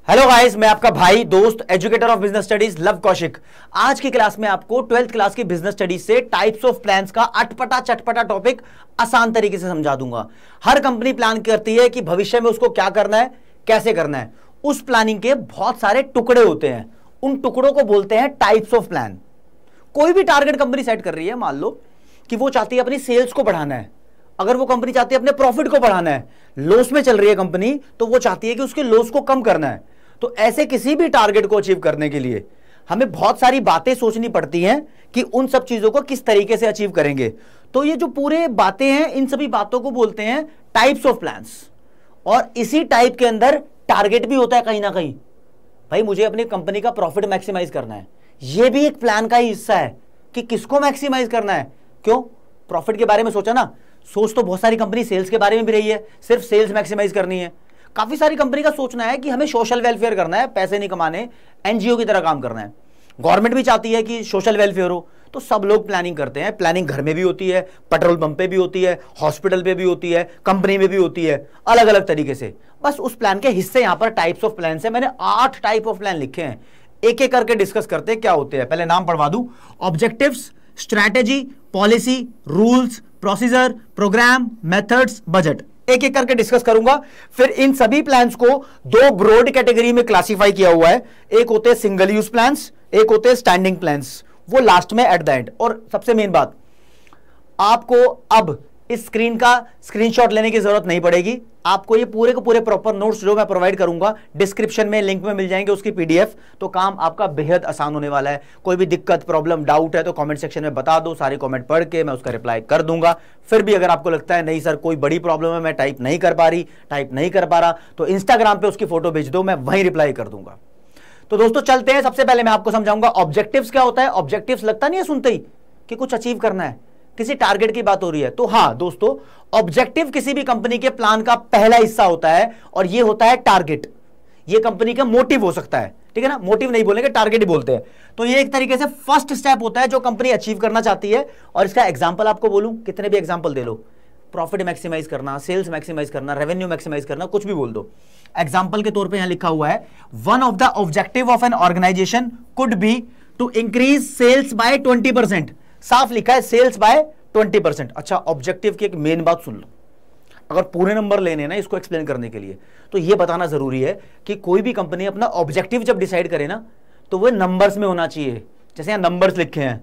Hello guys, मैं आपका भाई दोस्त educator of business studies love Kaushik. आज की क्लास में आपको 12th क्लास की बिजनेस स्टडीज से टाइप्स ऑफ प्लान्स का अटपटा चटपटा टॉपिक आसान तरीके से समझा दूंगा। हर कंपनी प्लान करती है कि भविष्य में उसको क्या करना है, कैसे करना है। उस प्लानिंग के बहुत सारे टुकड़े होते हैं, उन टुकड़ों को बोलते हैं टाइप्स ऑफ प्लान। कोई भी टारगेट कंपनी सेट कर रही है, मान लो कि वो चाहती है अपनी सेल्स को बढ़ाना है। अगर वो कंपनी चाहती है अपने प्रॉफिट को बढ़ाना है, लॉस में चल रही है कंपनी, तो वो चाहती है कि उसके लॉस को कम करना है। तो ऐसे किसी भी टारगेट को अचीव करने के लिए हमें बहुत सारी बातें सोचनी पड़ती हैं कि उन सब चीजों को किस तरीके से अचीव करेंगे। तो ये जो पूरे बातें हैं, इन सभी बातों को बोलते हैं टाइप्स ऑफ प्लान्स। और इसी टाइप के अंदर टारगेट भी होता है कहीं ना कहीं। भाई मुझे अपनी कंपनी का प्रॉफिट मैक्सिमाइज करना है, यह भी एक प्लान का ही हिस्सा है कि किसको मैक्सिमाइज करना है। क्यों? प्रॉफिट के बारे में सोचा ना, सोच तो बहुत सारी कंपनी सेल्स के बारे में भी रही है, सिर्फ सेल्स मैक्सिमाइज करनी है। काफी सारी कंपनी का सोचना है कि हमें सोशल वेलफेयर करना है, पैसे नहीं कमाने, एनजीओ की तरह काम करना है। गवर्नमेंट भी चाहती है कि सोशल वेलफेयर हो, तो सब लोग प्लानिंग करते हैं। प्लानिंग घर में भी होती है, पेट्रोल पंप पे भी होती है, हॉस्पिटल पे भी होती है, कंपनी में भी होती है, अलग अलग तरीके से। बस उस प्लान के हिस्से यहां पर टाइप्स ऑफ प्लान है। मैंने 8 टाइप ऑफ प्लान लिखे हैं, एक एक करके डिस्कस करते हैं क्या होते हैं। पहले नाम पढ़वा दूं: objectives, strategy, policy, rules, procedure, programme, methods, budget. एक एक करके डिस्कस करूंगा। फिर इन सभी प्लान्स को 2 ब्रॉड कैटेगरी में क्लासिफाई किया हुआ है। एक होते हैं सिंगल यूज प्लान्स, एक होते हैं स्टैंडिंग प्लान्स, वो लास्ट में एट द एंड। और सबसे मेन बात, आपको अब इस स्क्रीन का स्क्रीनशॉट लेने की जरूरत नहीं पड़ेगी। आपको ये पूरे के पूरे प्रॉपर नोट्स जो मैं प्रोवाइड करूंगा डिस्क्रिप्शन में लिंक में मिल जाएंगे, उसकी पीडीएफ। तो काम आपका बेहद आसान होने वाला है। कोई भी दिक्कत, प्रॉब्लम, डाउट है तो कमेंट सेक्शन में बता दो, सारे कमेंट पढ़ के मैं उसका रिप्लाई कर दूंगा। फिर भी अगर आपको लगता है नहीं सर कोई बड़ी प्रॉब्लम है, मैं टाइप नहीं कर पा रहा, तो इंस्टाग्राम पे उसकी फोटो भेज दो, मैं वहीं रिप्लाई कर दूंगा। तो दोस्तों चलते हैं। सबसे पहले मैं आपको समझाऊंगा ऑब्जेक्टिव्स क्या होता है। ऑब्जेक्टिव्स लगता नहीं है सुनते ही कि कुछ अचीव करना है, किसी टारगेट की बात हो रही है। तो हां दोस्तों, ऑब्जेक्टिव किसी भी कंपनी के प्लान का पहला हिस्सा होता है और यह होता है टारगेट। यह कंपनी का मोटिव हो सकता है, ठीक है ना। मोटिव नहीं बोलेंगे, टारगेट ही बोलते हैं। तो यह एक तरीके से फर्स्ट स्टेप होता है जो कंपनी अचीव करना चाहती है। और इसका एग्जांपल आपको बोलूं, कितने भी एग्जांपल दे लो, प्रॉफिट मैक्सिमाइज करना, सेल्स मैक्सिमाइज करना, रेवेन्यू मैक्सिमाइज करना, कुछ भी बोल दो। एग्जांपल के तौर पे यहां लिखा हुआ है, one of the objective of an organisation could be to increase sales by 20%। साफ लिखा है सेल्स बाय 20%। अच्छा, ऑब्जेक्टिव की एक मेन बात सुन लो। अगर पूरे नंबर लेने ना इसको एक्सप्लेन करने के लिए, तो यह बताना जरूरी है कि कोई भी कंपनी अपना ऑब्जेक्टिव जब डिसाइड करे ना, तो वह नंबर्स में होना चाहिए। जैसे यहां नंबर्स लिखे हैं,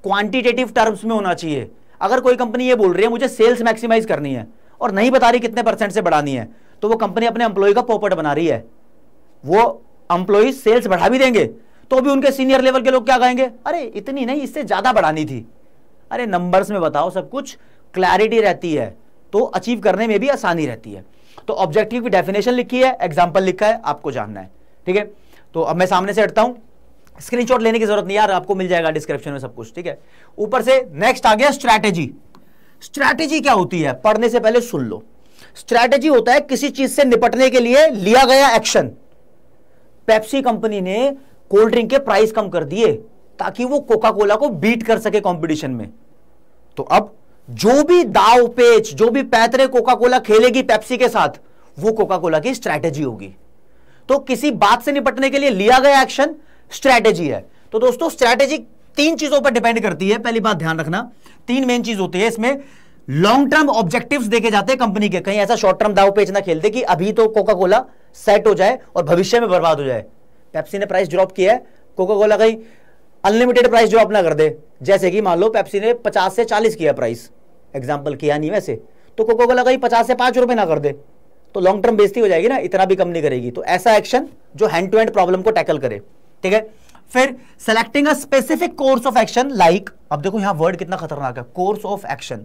क्वांटिटेटिव टर्म्स में होना चाहिए। अगर कोई कंपनी ये बोल रही है मुझे सेल्स मैक्सिमाइज करनी है और नहीं बता रही कितने % से बढ़ानी है, तो वो कंपनी अपने एम्प्लॉय का पोपट बना रही है। वो एम्प्लॉय सेल्स बढ़ा भी देंगे तो भी उनके सीनियर लेवल के लोग क्या कहेंगे, अरे इतनी नहीं, इससे ज्यादा बढ़ानी थी। अरे नंबर्स में बताओ, सब कुछ क्लैरिटी रहती है तो अचीव करने में भी आसानी रहती है। तो ऑब्जेक्टिव की डेफिनेशन लिखी है, एग्जांपल लिखा है, आपको जानना है, ठीक है। तो अब मैं सामने से हटता हूं, स्क्रीनशॉट लेने की जरूरत नहीं यार, आपको मिल जाएगा डिस्क्रिप्शन में सब कुछ, ठीक है। ऊपर से नेक्स्ट आ गया स्ट्रैटेजी। स्ट्रैटेजी क्या होती है, पढ़ने से पहले सुन लो। स्ट्रैटेजी होता है किसी चीज से निपटने के लिए लिया गया एक्शन। पेप्सी कंपनी ने कोल्ड ड्रिंक के प्राइस कम कर दिए ताकि वो कोका कोला को बीट कर सके कंपटीशन में। तो अब जो भी दाव पेच, जो भी पैतरे कोका कोला खेलेगी पेप्सी के साथ, वो कोका कोला की स्ट्रैटेजी होगी। तो किसी बात से निपटने के लिए लिया गया एक्शन स्ट्रैटेजी है। तो दोस्तों स्ट्रैटेजी 3 चीजों पर डिपेंड करती है। पहली बात ध्यान रखना, 3 मेन चीज होती है इसमें। लॉन्ग टर्म ऑब्जेक्टिव्स देखे जाते हैं कंपनी के, कहीं ऐसा शॉर्ट टर्म दाव पेच ना खेल दे कि अभी तो कोका कोला सेट हो जाए और भविष्य में बर्बाद हो जाए। पेप्सी ने प्राइस ड्रॉप किया है, कोका कोला कहीं अनलिमिटेड प्राइस ड्रॉप ना कर दे। जैसे कि मान लो पेप्सी ने 50 से 40 किया प्राइस, एग्जांपल किया नहीं वैसे, तो कोका कोला कहीं 50 से 5 रुपए ना कर दे, तो लॉन्ग टर्म बेइज्जती हो जाएगी ना, इतना भी कम नहीं करेगी। तो ऐसा एक्शन जो हैंड टू हैंड प्रॉब्लम को टैकल करे, ठीक है। फिर selecting a specific course of action like, अब देखो यहां वर्ड कितना खतरनाक है, कोर्स ऑफ एक्शन।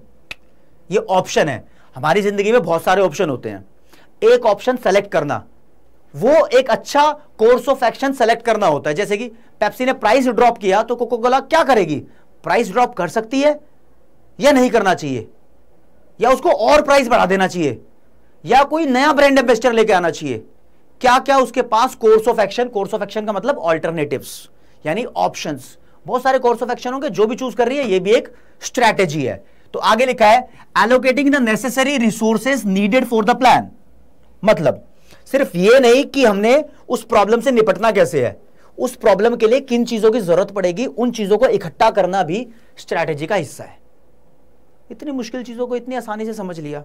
ये ऑप्शन है, हमारी जिंदगी में बहुत सारे ऑप्शन होते हैं। एक ऑप्शन सेलेक्ट करना, वो एक अच्छा कोर्स ऑफ एक्शन सेलेक्ट करना होता है। जैसे कि पेप्सी ने प्राइस ड्रॉप किया तो कोका कोला क्या करेगी, प्राइस ड्रॉप कर सकती है या नहीं करना चाहिए, या उसको और प्राइस बढ़ा देना चाहिए, या कोई नया ब्रांड एम्बेसडर लेके आना चाहिए। क्या क्या उसके पास course of action. Course of action का मतलब ऑल्टरनेटिव्स, यानी ऑप्शंस। बहुत सारे कोर्स ऑफ एक्शन होंगे, जो भी चूज कर रही है ये भी एक स्ट्रैटेजी है। तो आगे लिखा है allocating the necessary resources needed for the plan. मतलब सिर्फ ये नहीं कि हमने उस प्रॉब्लम से निपटना कैसे है, उस प्रॉब्लम के लिए किन चीजों की जरूरत पड़ेगी, उन चीजों को इकट्ठा करना भी स्ट्रैटेजी का हिस्सा है। इतनी मुश्किल चीजों को इतनी आसानी से समझ लिया।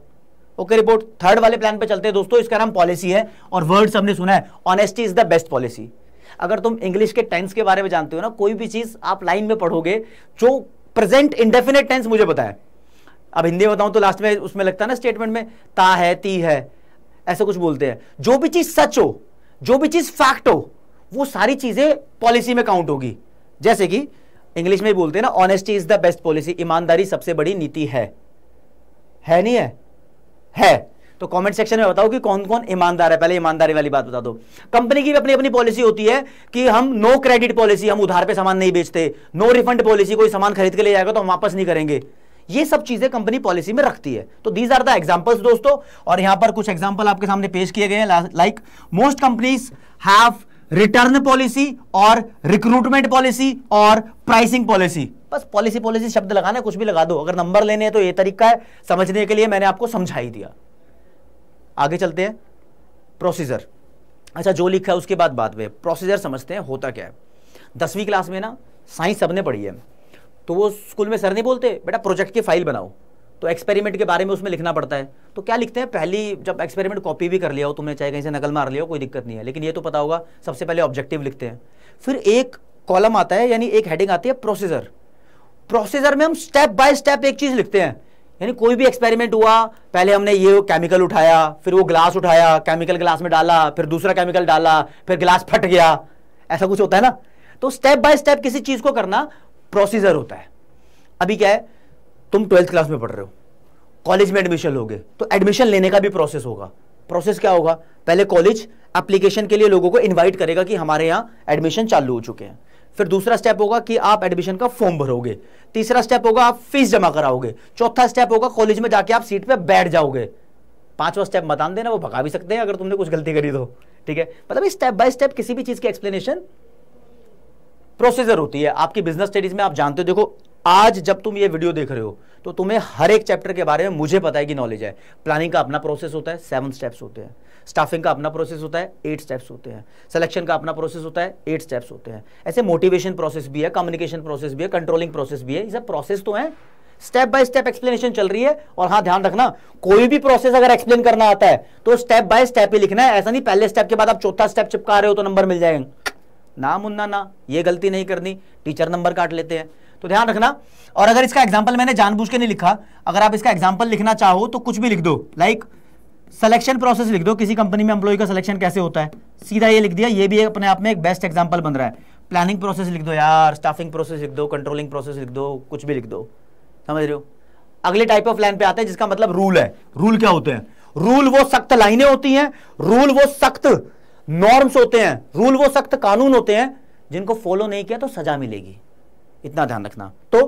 ओके रिपोर्ट, थर्ड वाले प्लान पे चलते हैं दोस्तों। इसका नाम पॉलिसी है और वर्ड्स हमने सुना है, honesty is the best policy. अगर तुम इंग्लिश के टेंस के बारे में जानते हो ना, कोई भी चीज आप लाइन में पढ़ोगे, जो प्रेजेंट इंडेफिनिट टेंस मुझे पता है, अब हिंदी में बताऊं तो लास्ट में उसमें लगता है ना स्टेटमेंट में ता है, ती है, ऐसा कुछ बोलते हैं। जो भी चीज सच हो, जो भी चीज फैक्ट हो, वो सारी चीजें पॉलिसी में काउंट होगी। जैसे कि इंग्लिश में बोलते हैं ना, honesty is the best policy, ईमानदारी सबसे बड़ी नीति है नहीं है? है। तो कमेंट सेक्शन में बताओ कि कौन कौन ईमानदार है। पहले ईमानदारी वाली बात बता दो। कंपनी की भी अपनी अपनी पॉलिसी होती है कि हम नो क्रेडिट पॉलिसी, हम उधार पे सामान नहीं बेचते। नो रिफंड पॉलिसी, कोई सामान खरीद के ले जाएगा तो हम वापस नहीं करेंगे। ये सब चीजें कंपनी पॉलिसी में रखती है। तो दीज आर द एग्जांपल्स दोस्तों, और यहां पर कुछ एग्जांपल आपके सामने पेश किए गए हैं। Like most companies have return policy और रिक्रूटमेंट पॉलिसी और प्राइसिंग पॉलिसी। बस पॉलिसी पॉलिसी शब्द लगाना है, कुछ भी लगा दो। अगर नंबर लेने हैं तो ये तरीका है समझने के लिए, मैंने आपको समझा ही दिया। आगे चलते हैं, प्रोसीजर। अच्छा, जो लिखा है उसके बाद बात में प्रोसीजर समझते हैं होता क्या है। 10वीं क्लास में ना साइंस सबने पढ़ी है, तो वो स्कूल में सर नहीं बोलते बेटा प्रोजेक्ट की फाइल बनाओ, तो एक्सपेरिमेंट के बारे में उसमें लिखना पड़ता है। तो क्या लिखते हैं, पहली जब एक्सपेरिमेंट कॉपी भी कर लिया हो तुमने, चाहे कहीं से नकल मार लिया हो, कोई दिक्कत नहीं है, लेकिन ये तो पता होगा सबसे पहले ऑब्जेक्टिव लिखते हैं। फिर एक कॉलम आता है, यानी एक हेडिंग आती है प्रोसीजर। प्रोसीजर में हम स्टेप बाय स्टेप एक चीज लिखते हैं। यानी कोई भी एक्सपेरिमेंट हुआ, पहले हमने ये केमिकल उठाया, फिर वो ग्लास उठाया, केमिकल ग्लास में डाला, फिर दूसरा केमिकल डाला, फिर ग्लास फट गया, ऐसा कुछ होता है ना। तो स्टेप बाय स्टेप किसी चीज को करना प्रोसीजर होता है। अभी क्या है, तुम 12th क्लास में पढ़ रहे हो, कॉलेज में एडमिशन लोगे, तो एडमिशन लेने का भी प्रोसेस होगा। प्रोसेस क्या होगा, पहले कॉलेज एप्लीकेशन के लिए लोगों को इनवाइट करेगा कि हमारे यहाँ एडमिशन चालू हो चुके हैं। फिर दूसरा स्टेप होगा कि आप एडमिशन का फॉर्म भरोगे। तीसरा स्टेप होगा आप फीस जमा कराओगे। चौथा स्टेप होगा कॉलेज में जाके आप सीट पे बैठ जाओगे। पांचवा स्टेप मत आन देना, वो भगा भी सकते हैं अगर तुमने कुछ गलती करी तो, ठीक है। मतलब स्टेप बाय स्टेप किसी भी चीज की एक्सप्लेनेशन प्रोसीजर होती है। आपकी बिजनेस स्टडीज में आप जानते हो, देखो आज जब तुम ये वीडियो देख रहे हो तो तुम्हें हर एक चैप्टर के बारे में मुझे पता है कि नॉलेज है। प्लानिंग का अपना प्रोसेस होता है, 7 स्टेप्स होते हैं। स्टाफिंग का अपना प्रोसेस होता है, 8 स्टेप्स होते हैं। सिलेक्शन का अपना प्रोसेस होता है, 8 स्टेप्स होते हैं। ऐसे मोटिवेशन प्रोसेस भी है, कम्युनिकेशन प्रोसेस भी है, कंट्रोलिंग प्रोसेस भी है। ये सब प्रोसेस तो है, स्टेप बाय स्टेप एक्सप्लेनेशन चल रही है। और हाँ ध्यान रखना, कोई भी प्रोसेस अगर एक्सप्लेन करना आता है तो स्टेप बाय स्टेप ही लिखना है। ऐसा नहीं पहले स्टेप के बाद आप चौथा स्टेप चिपका रहे हो तो नंबर मिल जाएंगे, ना मुन्ना ना, ये गलती नहीं करनी, टीचर नंबर काट लेते हैं। तो ध्यान रखना। और अगर इसका एग्जांपल मैंने जानबूझ के नहीं लिखा, अगर आप इसका एग्जांपल लिखना चाहो तो कुछ भी लिख दो, लाइक सिलेक्शन प्रोसेस लिख दो, किसी कंपनी में एम्प्लॉय का सिलेक्शन कैसे होता है, सीधा ये लिख दिया। ये भी अपने आप में एक बेस्ट एग्जांपल बन रहा है। प्लानिंग प्रोसेस लिख दो यार, स्टाफिंग प्रोसेस लिख दो, कंट्रोलिंग प्रोसेस लिख दो, कुछ भी लिख दो, समझ रहे हो। अगले टाइप ऑफ प्लान पे आते हैं जिसका मतलब रूल है। रूल क्या होते हैं, रूल वो सख्त लाइनें होती हैं, रूल वो सख्त नॉर्म्स होते हैं, रूल वो सख्त कानून होते हैं जिनको फॉलो नहीं किया तो सजा मिलेगी। इतना ध्यान रखना। तो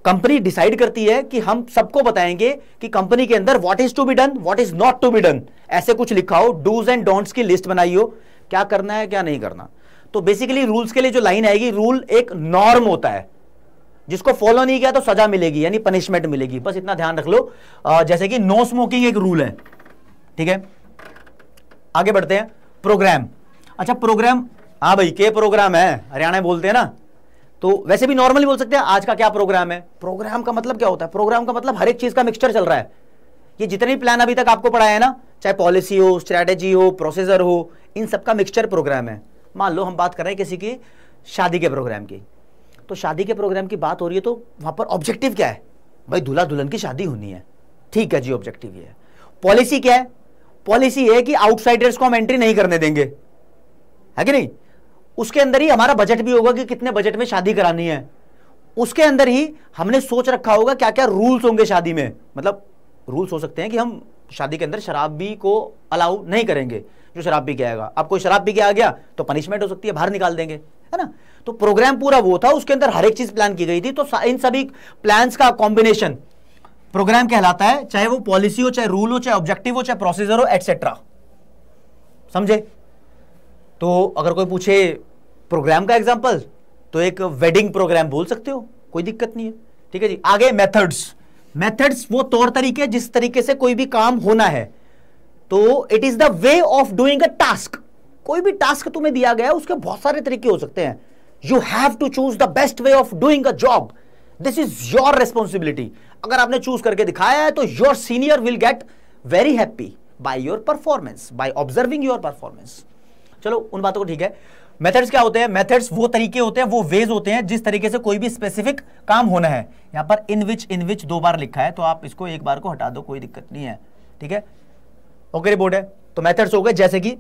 कंपनी डिसाइड करती है कि हम सबको बताएंगे कि कंपनी के अंदर what is to be done, what is not to be done, ऐसे कुछ लिखा हो, डूज एंड डोंट्स की लिस्ट बनाई हो, क्या करना है क्या नहीं करना। तो बेसिकली रूल्स के लिए जो लाइन आएगी, रूल एक नॉर्म होता है, जिसको फॉलो नहीं किया तो सजा मिलेगी, यानी पनिशमेंट मिलेगी। बस इतना ध्यान रख लो। जैसे कि नो स्मोकिंग एक रूल है, ठीक है। आगे बढ़ते हैं, प्रोग्राम। अच्छा प्रोग्राम, हाँ भाई के प्रोग्राम है, हरियाणा में बोलते हैं ना, तो वैसे भी नॉर्मली बोल सकते हैं आज का क्या प्रोग्राम है। प्रोग्राम का मतलब क्या होता है, प्रोग्राम का मतलब हर एक चीज का मिक्सचर चल रहा है। ये जितने भी प्लान अभी तक आपको पढ़ाया है ना, चाहे पॉलिसी हो, स्ट्रैटेजी हो, प्रोसीजर हो, इन सबका मिक्सचर प्रोग्राम है। मान लो हम बात कर रहे हैं किसी की शादी के प्रोग्राम की, तो शादी के प्रोग्राम की बात हो रही है तो वहां पर ऑब्जेक्टिव क्या है, भाई दूल्हा दुल्हन की शादी होनी है, ठीक है जी, ऑब्जेक्टिव ये है। पॉलिसी क्या है, पॉलिसी है कि आउटसाइडर्स को हम एंट्री नहीं करने देंगे, है कि नहीं। उसके अंदर ही हमारा बजट भी होगा कि कितने बजट में शादी करानी है। उसके अंदर ही हमने सोच रखा होगा क्या क्या रूल्स होंगे शादी में। मतलब रूल्स हो सकते हैं कि हम शादी के अंदर शराब भी को अलाउ नहीं करेंगे, जो शराब पी के आएगा। अब कोई शराब पी के आ गया तो पनिशमेंट हो सकती है, बाहर निकाल देंगे, है ना। तो प्रोग्राम पूरा वो था, उसके अंदर हर एक चीज प्लान की गई थी। तो इन सभी प्लान्स का कॉम्बिनेशन प्रोग्राम कहलाता है, चाहे वो पॉलिसी हो, चाहे रूल हो, चाहे ऑब्जेक्टिव हो, चाहे प्रोसीजर हो, एटसेट्रा। समझे। तो अगर कोई पूछे प्रोग्राम का एग्जांपल, तो एक वेडिंग प्रोग्राम बोल सकते हो, कोई दिक्कत नहीं है, ठीक है जी। आगे मेथड्स। मेथड्स वो तौर तरीके जिस तरीके से कोई भी काम होना है, तो it is the way of doing a task. कोई भी टास्क तुम्हें दिया गया है उसके बहुत सारे तरीके हो सकते हैं। You have to choose the best way of doing a job. This is your responsibility. अगर आपने चूज करके दिखाया है तो your senior will get very happy by your performance, by observing your performance. चलो उन बातों को ठीक है। मेथड्स क्या होते हैं? मेथड्स वो तरीके होते हैं, वो वेज होते हैं जिस तरीके से कोई भी स्पेसिफिक काम होना है। यहां पर इन विच 2 बार लिखा है तो आप इसको एक बार को हटा दो, कोई दिक्कत नहीं है, ठीक है। ओके रिपोर्ट है। तो मेथड्स हो गए, जैसे कि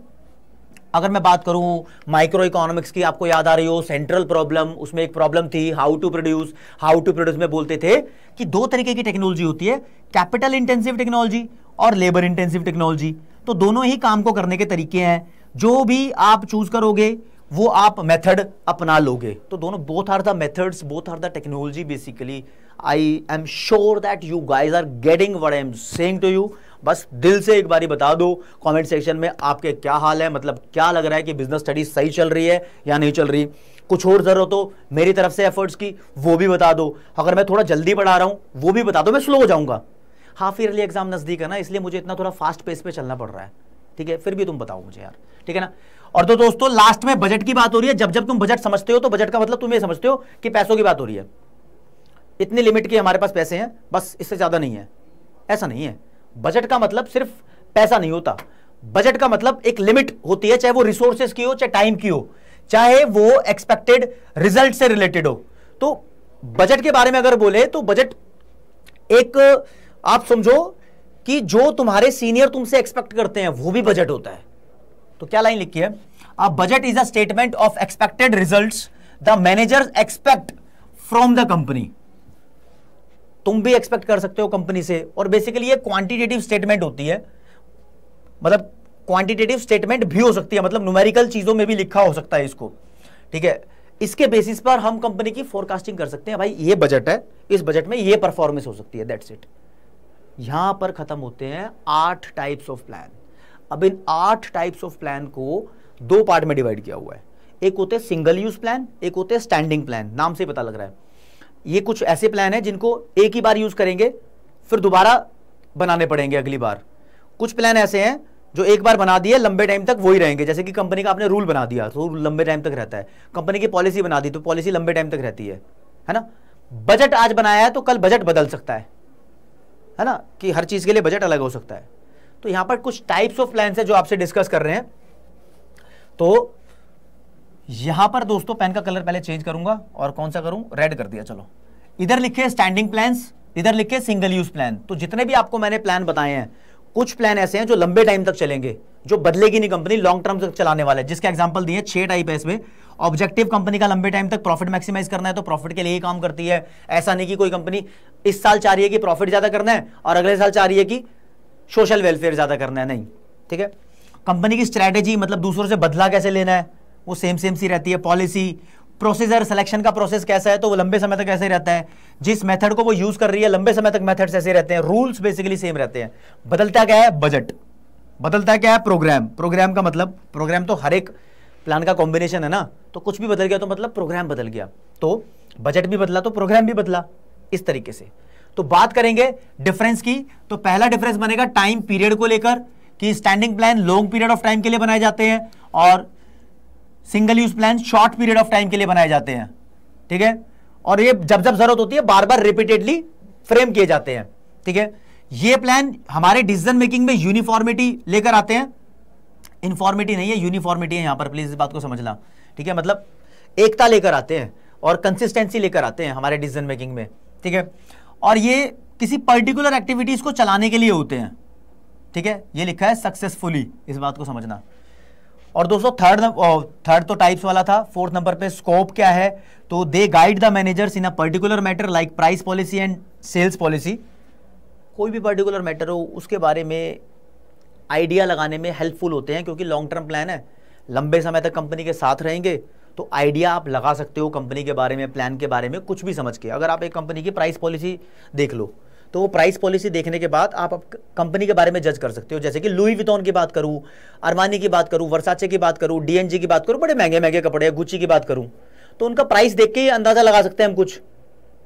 अगर मैं बात करूं माइक्रो इकोनॉमिक्स की, आपको याद आ रही हो सेंट्रल प्रॉब्लम, उसमें एक प्रॉब्लम थी how to produce. How to produce में बोलते थे कि 2 तरीके की टेक्नोलॉजी होती है, कैपिटल इंटेंसिव टेक्नोलॉजी और लेबर इंटेंसिव टेक्नोलॉजी। तो दोनों ही काम को करने के तरीके हैं, जो भी आप चूज करोगे वो आप मेथड अपना लोगे। तो दोनों, both are the methods, both are the technology basically. I am sure that you guys are getting what I am saying to you. बस दिल से एक बारी बता दो कमेंट सेक्शन में आपके क्या हाल है, मतलब क्या लग रहा है कि बिजनेस स्टडीज सही चल रही है या नहीं चल रही। कुछ और जरूरत हो मेरी तरफ से एफर्ट्स की वो भी बता दो। अगर मैं थोड़ा जल्दी पढ़ा रहा हूं वो भी बता दो, मैं स्लो हो जाऊंगा। हाफ ईयरली एग्जाम नजदीक है ना, इसलिए मुझे इतना थोड़ा फास्ट पेस पे चलना पड़ रहा है, ठीक है। फिर भी तुम बताओ मुझे यार, ठीक है ना। और तो दोस्तों लास्ट में बजट की बात हो रही है। जब जब तुम बजट समझते हो तो बजट का मतलब तुम ये समझते हो कि पैसों की बात हो रही है, इतनी लिमिट की हमारे पास पैसे हैं, बस इससे ज्यादा नहीं है। ऐसा नहीं है। बजट का मतलब सिर्फ पैसा नहीं होता। बजट का मतलब एक लिमिट होती है, चाहे वो रिसोर्सेज की हो, चाहे टाइम की हो, चाहे वो एक्सपेक्टेड रिजल्ट से रिलेटेड हो। तो बजट के बारे में अगर बोले तो बजट एक, आप समझो कि जो तुम्हारे सीनियर तुमसे एक्सपेक्ट करते हैं वो भी बजट होता है। तो क्या लाइन लिखी है? A budget is a statement of expected results the managers expect from the company. तुम भी एक्सपेक्ट कर सकते हो कंपनी से, और बेसिकली ये क्वांटिटेटिव स्टेटमेंट होती है। मतलब क्वांटिटेटिव स्टेटमेंट भी हो सकती है, मतलब न्यूमेरिकल चीजों में भी लिखा हो सकता है इसको, ठीक है। इसके बेसिस पर हम कंपनी की फोरकास्टिंग कर सकते हैं। भाई ये बजट है, इस बजट में ये परफॉर्मेंस हो सकती है, दैट्स इट। यहां पर खत्म होते हैं 8 टाइप्स ऑफ प्लान। अब इन 8 टाइप्स ऑफ प्लान को 2 पार्ट में डिवाइड किया हुआ है। एक होते हैं सिंगल यूज प्लान, एक होते हैं स्टैंडिंग प्लान। नाम से पता लग रहा है ये कुछ ऐसे प्लान है जिनको एक ही बार यूज करेंगे, फिर दोबारा बनाने पड़ेंगे अगली बार। कुछ प्लान ऐसे हैं जो एक बार बना दिए लंबे टाइम तक वही रहेंगे, जैसे कि कंपनी का आपने रूल बना दिया तो रूल लंबे टाइम तक रहता है। कंपनी की पॉलिसी बना दी तो पॉलिसी लंबे टाइम तक रहती है ना। बजट आज बनाया है तो कल बजट बदल सकता है ना, कि हर चीज के लिए बजट अलग हो सकता है। तो यहां पर कुछ टाइप्स ऑफ प्लान है जो आपसे डिस्कस कर रहे हैं। तो यहां पर दोस्तों पेन का कलर पहले चेंज करूंगा, और कौन सा करूं, रेड कर दिया। चलो इधर लिखे स्टैंडिंग प्लान्स, इधर लिखे सिंगल यूज प्लान। तो जितने भी आपको मैंने प्लान बताए हैं, कुछ प्लान ऐसे हैं जो लंबे टाइम तक चलेंगे, जो बदलेगी नहीं कंपनी, लॉन्ग टर्म तक चलाने वाले। जिसके एग्जांपल दिए 6 टाइप है इसमें। ऑब्जेक्टिव कंपनी का लंबे टाइम तक प्रॉफिट मैक्सिमाइज करना है तो प्रॉफिट के लिए ही काम करती है। ऐसा नहीं कि कोई कंपनी इस साल चाह रही है कि प्रॉफिट ज्यादा करना है और अगले साल चाह रही है कि सोशल वेलफेयर ज्यादा करना है, नहीं, ठीक है। कंपनी की स्ट्रैटेजी, मतलब दूसरों से बदला कैसे लेना है, वो सेम सी रहती है। पॉलिसी, प्रोसीजर, सिलेक्शन का प्रोसेस कैसा है तो वो लंबे समय तक ऐसे ही रहता है। जिस मेथड को वो यूज कर रही है लंबे समय तक मेथड्स ऐसे रहते हैं। रूल्स बेसिकली सेम रहते हैं। बदलता क्या है? बजट। बदलता क्या है? प्रोग्राम। प्रोग्राम का मतलब, प्रोग्राम तो हर एक प्लान का कॉम्बिनेशन है ना, तो कुछ भी बदल गया तो मतलब प्रोग्राम बदल गया। तो बजट भी बदला तो प्रोग्राम भी बदला, इस तरीके से। तो बात करेंगे डिफरेंस की, तो पहला डिफरेंस बनेगा टाइम पीरियड को लेकर, कि standing plan long period of time के लिए बनाए जाते हैं और single use plan short period of time के लिए बनाए जाते हैं, ठीक है। और ये जब जब जरूरत होती है बार बार रिपीटेडली फ्रेम किए जाते हैं, ठीक है। ये प्लान हमारे डिसीजन मेकिंग में यूनिफॉर्मिटी लेकर आते हैं। इनफॉर्मिटी नहीं है, यूनिफॉर्मिटी है यहां पर, प्लीज इस बात को समझना, ठीक है। मतलब एकता लेकर आते हैं और कंसिस्टेंसी लेकर आते हैं हमारे डिसीजन मेकिंग में, ठीक है। और ये किसी पर्टिकुलर एक्टिविटीज को चलाने के लिए होते हैं, ठीक है। ये लिखा है सक्सेसफुली, इस बात को समझना। और दोस्तों थर्ड तो टाइप्स वाला था। 4th नंबर पे स्कोप क्या है, तो they guide the managers in a particular matter like price policy and sales policy. कोई भी पर्टिकुलर मैटर हो उसके बारे में आइडिया लगाने में हेल्पफुल होते हैं, क्योंकि लॉन्ग टर्म प्लान है, लंबे समय तक कंपनी के साथ रहेंगे, तो आइडिया आप लगा सकते हो कंपनी के बारे में, प्लान के बारे में, कुछ भी समझ के। अगर आप एक कंपनी की प्राइस पॉलिसी देख लो तो वो प्राइस पॉलिसी देखने के बाद आप कंपनी के बारे में जज कर सकते हो। जैसे कि लुई विटॉन की बात करूं, अरमानी की बात करूं, वर्साचे की बात करूं, डीएनजी की बात करूं, बड़े महंगे महंगे कपड़े, गुच्ची की बात करूं, तो उनका प्राइस देख के ही अंदाजा लगा सकते हैं हम कुछ,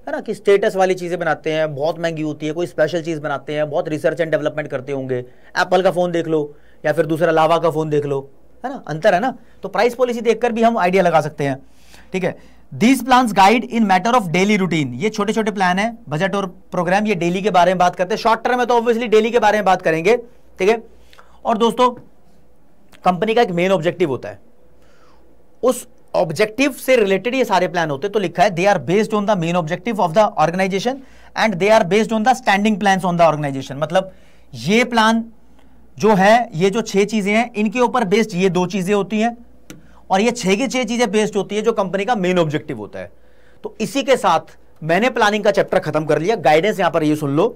है ना, कि स्टेटस वाली चीजें बनाते हैं, बहुत महंगी होती है, कोई स्पेशल चीज बनाते हैं, बहुत रिसर्च एंड डेवलपमेंट करते होंगे। एप्पल का फोन देख लो या फिर दूसरा लावा का फोन देख लो, है ना, अंतर है ना। तो प्राइस पॉलिसी देखकर भी हम आइडिया लगा सकते हैं, ठीक है। These plans guide in matter of daily routine, ये छोटे छोटे प्लान है, बजट और प्रोग्राम, ये डेली के बारे में बात करते हैं। शॉर्ट टर्म में तो ऑब्वियसली डेली के बारे में बात करेंगे, ठीक है। और दोस्तों कंपनी का एक मेन ऑब्जेक्टिव होता है, उस ऑब्जेक्टिव से रिलेटेड ये सारे प्लान होते हैं। तो लिखा है they are based on the main objective of the organisation and they are based on the standing plans on the organisation. मतलब ये प्लान जो है, ये जो 6 चीजें हैं, इनके ऊपर बेस्ड ये 2 चीजें होती हैं, और ये 6 की 6 चीजें बेस्ड होती है जो कंपनी का मेन ऑब्जेक्टिव होता है। तो इसी के साथ मैंने प्लानिंग का चैप्टर खत्म कर लिया। गाइडेंस यहां पर ये सुन लो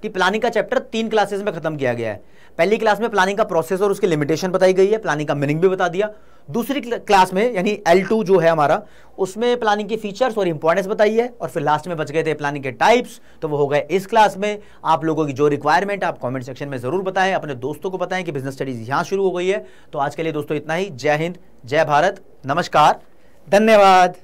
कि प्लानिंग का चैप्टर 3 क्लासेस में खत्म किया गया है। पहली क्लास में प्लानिंग का प्रोसेस और उसकी लिमिटेशन बताई गई है, प्लानिंग का मीनिंग भी बता दिया। दूसरी क्लास में यानी L2 जो है हमारा, उसमें प्लानिंग के फीचर्स और इंपॉर्टेंस बताई है, और फिर लास्ट में बच गए थे प्लानिंग के टाइप्स, तो वो हो गए इस क्लास में। आप लोगों की जो रिक्वायरमेंट आप कमेंट सेक्शन में जरूर बताएं, अपने दोस्तों को बताएं कि बिजनेस स्टडीज यहां शुरू हो गई है। तो आज के लिए दोस्तों इतना ही। जय हिंद, जय भारत, नमस्कार, धन्यवाद।